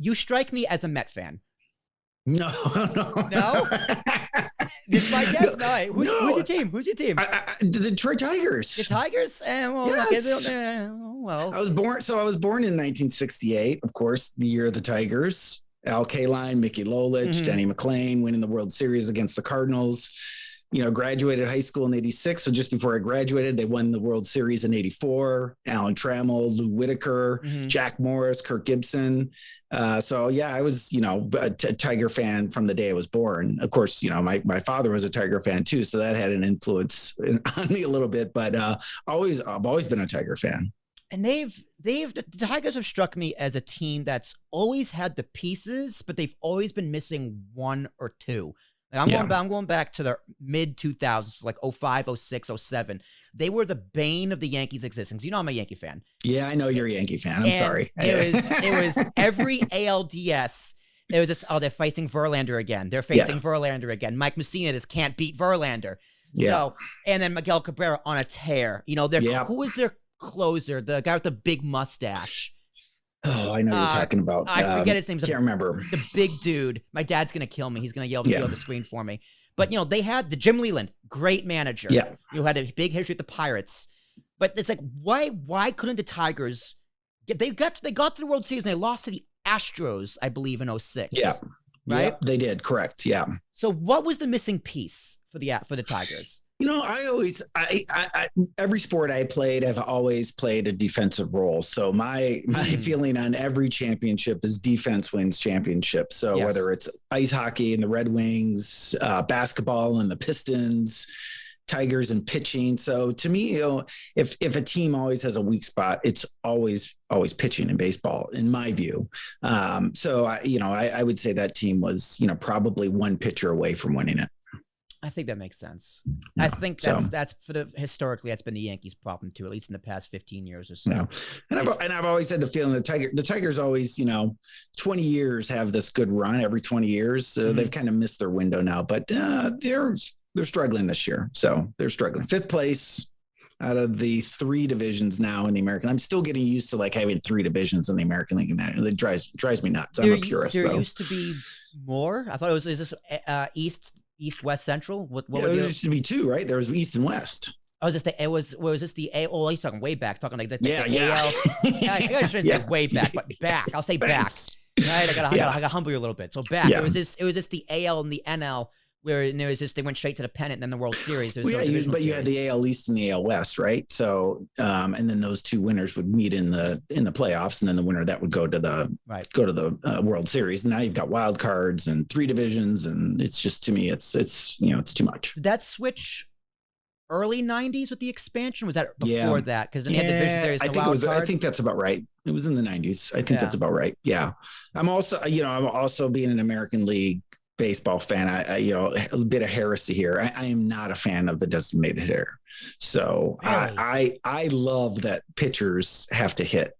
You strike me as a Met fan. No. No? This my guess? No. Who's your team? Who's your team? The Detroit Tigers. The Tigers? Yes. Well. I was born in 1968, of course, the year of the Tigers. Al Kaline, Mickey Lolich, Denny McLain winning the World Series against the Cardinals. Graduated high school in 86. So just before I graduated, they won the World Series in 84. Alan Trammell, Lou Whitaker, Jack Morris, Kirk Gibson. So yeah, I was, a Tiger fan from the day I was born. Of course, my father was a Tiger fan too. So that had an influence on me a little bit, but I've always been a Tiger fan. And the Tigers have struck me as a team that's always had the pieces, but they've always been missing one or two. Like I'm going back to the mid 2000s, like 05, 06, 07. They were the bane of the Yankees' existence. I'm a Yankee fan. Yeah, I know you're a Yankee fan. I'm sorry. It was every ALDS. It was just, they're facing Verlander again. They're facing Verlander again. Mike Mussina just can't beat Verlander. Yeah. So, and then Miguel Cabrera on a tear. Who is their closer? The guy with the big mustache. Oh, I know you're talking about. I forget his name. Can't remember. The big dude. My dad's going to kill me. He's going to yell at the screen for me. But, they had the Jim Leland, great manager. Yeah. Had a big history with the Pirates. But it's like, why couldn't the Tigers they got to the World Series and they lost to the Astros, I believe, in 06. Yeah. Right? Yep, they did. Correct. Yeah. So what was the missing piece for the Tigers? Every sport I played, I've always played a defensive role. So my feeling on every championship is defense wins championship. So whether it's ice hockey and the Red Wings, basketball and the Pistons, Tigers and pitching. So to me, if a team always has a weak spot, it's always pitching in baseball, in my view. So I would say that team was, probably one pitcher away from winning it. I think that makes sense. Yeah, I think that's historically that's been the Yankees' problem too, at least in the past 15 years or so. Yeah. And I've always had the feeling the Tigers always, 20 years have this good run every 20 years. They've kind of missed their window now, but they're struggling this year. So they're struggling. 5th place out of the 3 divisions now in the American. I'm still getting used to having 3 divisions in the American League. And it drives me nuts. I'm a purist. There used to be more. I thought it was East, West, Central. There used to be 2, right? There was East and West. Oh, was this the A? Oh, he's talking way back. Talking like the AL. I shouldn't say way back, but back. I'll say back. Right? I gotta humble you a little bit. So back. Yeah. It was just the AL and the NL. Where it was just they went straight to the pennant and then the World Series. You had the AL East and the AL West, right? So, and then those 2 winners would meet in the playoffs, and then the winner that would go to the World Series. And now you've got wild cards and 3 divisions, and it's just, to me, it's too much. Did that switch early 90s with the expansion? Was that before that? Because then you had division series and the wild card. I think that's about right. It was in the 90s. I think that's about right. Yeah. I'm also being an American League baseball fan, a bit of heresy here. I am not a fan of the designated hitter. So really? I love that pitchers have to hit.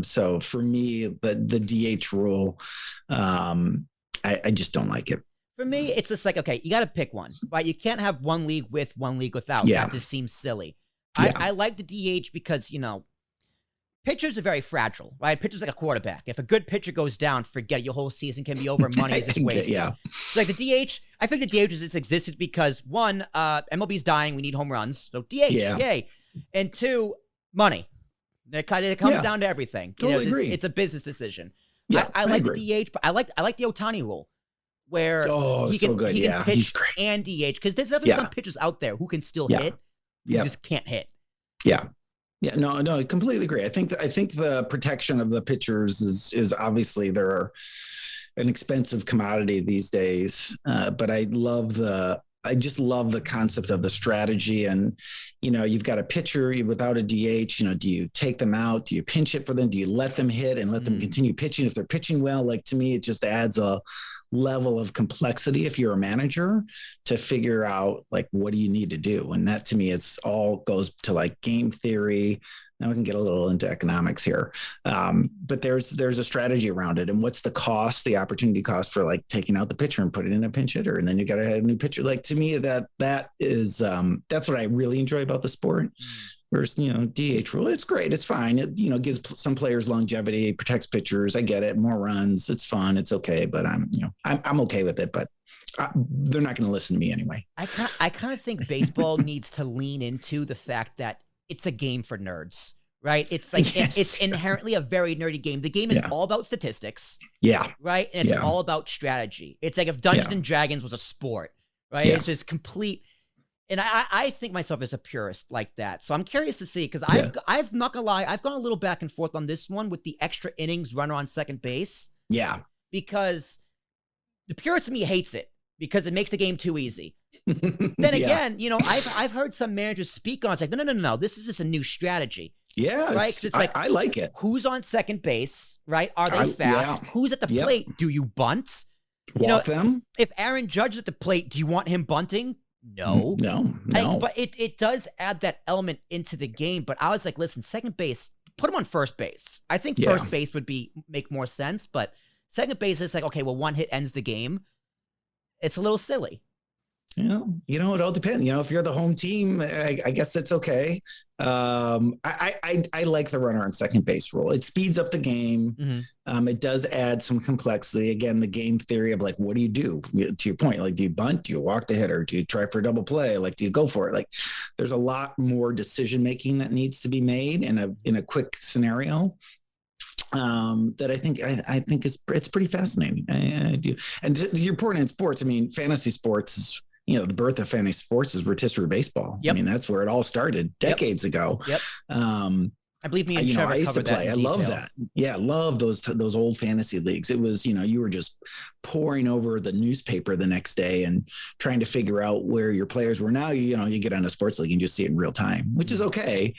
So for me, the DH rule, I just don't like it. For me, it's just like, okay, you got to pick one, right? You can't have one league with, one league without. Yeah. That just seems silly. Yeah. I like the DH because, pitchers are very fragile, right? Pitchers like a quarterback. If a good pitcher goes down, forget it. Your whole season can be over and money is just wasted. Yeah. So like the DH, I think the DH has existed because 1, MLB's dying. We need home runs. So DH, yay. And 2, money. It comes down to everything. Totally agree. It's a business decision. Yeah, I like agree. The DH, but I like the Ohtani rule where he can pitch and DH because there's definitely some pitchers out there who can still hit. You just can't hit. Yeah. Yeah, no, I completely agree. I think the protection of the pitchers is obviously they're an expensive commodity these days. But I just love the concept of the strategy. And, you've got a pitcher without a DH, do you take them out? Do you pinch it for them? Do you let them hit and let them continue pitching? If they're pitching well, to me, it just adds a level of complexity if you're a manager to figure out what do you need to do. And that to me, it's all goes to game theory. Now we can get a little into economics here. But there's a strategy around it. And what's the cost, the opportunity cost for taking out the pitcher and putting in a pinch hitter? And then you got to have a new pitcher. To me, that is, that's what I really enjoy about the sport. Whereas, DH rule, it's great. It's fine. It, gives some players longevity, protects pitchers. I get it. More runs. It's fun. It's okay. But I'm okay with it. But they're not going to listen to me anyway. I kind of think baseball needs to lean into the fact that it's a game for nerds, right? It's like it's inherently a very nerdy game. The game is all about statistics. Yeah. Right? And it's all about strategy. It's like if Dungeons and Dragons was a sport, right? It's just complete. And I think myself as a purist like that. So I'm curious to see, because I've not gonna lie, I've gone a little back and forth on this one with the extra innings runner on second base. Yeah. Because the purist in me hates it because it makes the game too easy. Then again, I've heard some managers speak on it. It's like, no. This is just a new strategy. Yeah. Right? 'Cause it's like, I like it. Who's on second base, right? Are they fast? Who's at the plate? Do you bunt? Walk them? If Aaron Judge is at the plate, do you want him bunting? No. But it does add that element into the game. But I was like, listen, second base, put him on first base. I think first base would make more sense. But second base is like, okay, well, one hit ends the game. It's a little silly. It all depends. If you're the home team, I guess that's okay. I like the runner on second base rule. It speeds up the game. Mm-hmm. It does add some complexity. Again, the game theory of like, what do you do? To your point, like, do you bunt? Do you walk the hitter? Do you try for a double play? Like, do you go for it? Like, there's a lot more decision making that needs to be made in a quick scenario. That I think it's pretty fascinating. I do. And to your point in sports, I mean, fantasy sports is, the birth of fantasy sports is rotisserie baseball. Yep. I mean, that's where it all started decades ago. Yep. I believe me and Trevor I used to play. I love detail. that. Yeah, I love those old fantasy leagues. It was, you were just poring over the newspaper the next day and trying to figure out where your players were. Now, you get on a sports league and just see it in real time, which is okay.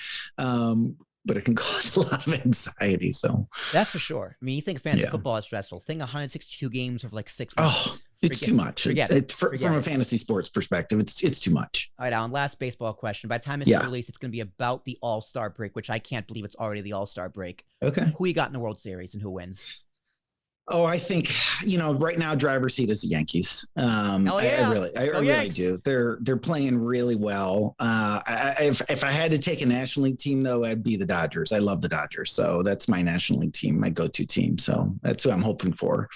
But it can cause a lot of anxiety. So that's for sure. I mean, you think fantasy football is stressful. Think 162 games over like 6 months. It's too much. From a fantasy sports perspective, it's too much. All right, Allan, last baseball question. By the time this is released, it's going to be about the All-Star break, which I can't believe it's already the All-Star break. Okay. Who you got in the World Series and who wins? Oh, I think, right now, driver's seat is the Yankees. I really do. They're playing really well. If I had to take a National League team, though, I'd be the Dodgers. I love the Dodgers. So that's my National League team, my go-to team. So that's who I'm hoping for.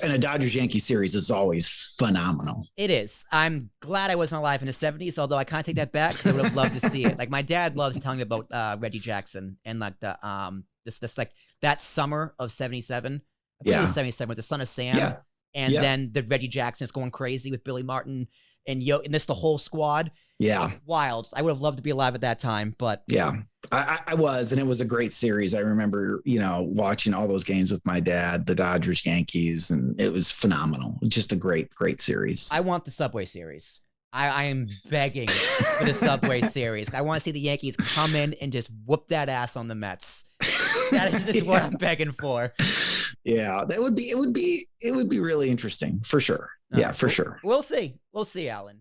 And a Dodgers-Yankee series is always phenomenal. It is. I'm glad I wasn't alive in the 70s, although I kind of take that back because I would have loved to see it. Like, my dad loves telling me about Reggie Jackson and like this like that summer of 77. I believe it was 77 with the Son of Sam. And then the Reggie Jackson is going crazy with Billy Martin and this the whole squad. Yeah. Wild. I would have loved to be alive at that time, but I was, and it was a great series. I remember, watching all those games with my dad, the Dodgers, Yankees, and it was phenomenal. Just a great series. I want the Subway Series. I am begging for the Subway Series. I want to see the Yankees come in and just whoop that ass on the Mets. That is just what I'm begging for. Yeah, it would be really interesting for sure. For sure. We'll see. We'll see, Allan.